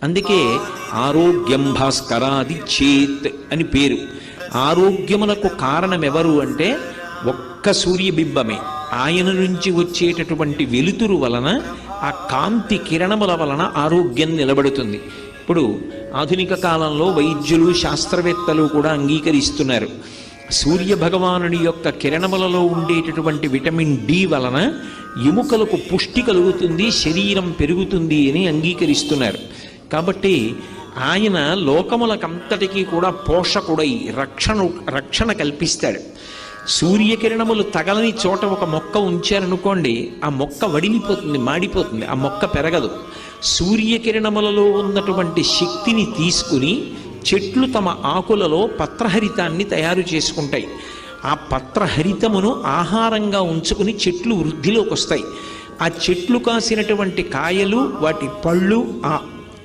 అందుకే ఆరోగ్యం భాస్కరాది చేత్ అని పేరు. ఆరోగ్యములకు కారణం ఎవరు అంటే ఒక్క సూర్యబింబమే. ఆయన నుంచి వచ్చేటటువంటి వెలుతురు వలన, ఆ కాంతి కిరణముల వలన ఆరోగ్యం నిలబడుతుంది. ఇప్పుడు ఆధునిక కాలంలో వైద్యులు శాస్త్రవేత్తలు కూడా అంగీకరిస్తున్నారు. సూర్య భగవానుడి యొక్క కిరణములలో ఉండేటటువంటి విటమిన్ డి వలన ఎముకలకు పుష్టి కలుగుతుంది, శరీరం పెరుగుతుంది అని అంగీకరిస్తున్నారు. కాబట్టి ఆయన లోకములకంతటికీ కూడా పోషకుడై రక్షణ కల్పిస్తాడు. సూర్యకిరణములు తగలని చోట ఒక మొక్క ఉంచారనుకోండి, ఆ మొక్క వడిలిపోతుంది, మాడిపోతుంది, ఆ మొక్క పెరగదు. సూర్యకిరణములలో ఉన్నటువంటి శక్తిని తీసుకుని చెట్లు తమ ఆకులలో పత్రహరితాన్ని తయారు చేసుకుంటాయి. ఆ పత్రహరితమును ఆహారంగా ఉంచుకుని చెట్లు వృద్ధిలోకి వస్తాయి. ఆ చెట్లు కాసినటువంటి కాయలు, వాటి పళ్ళు, ఆ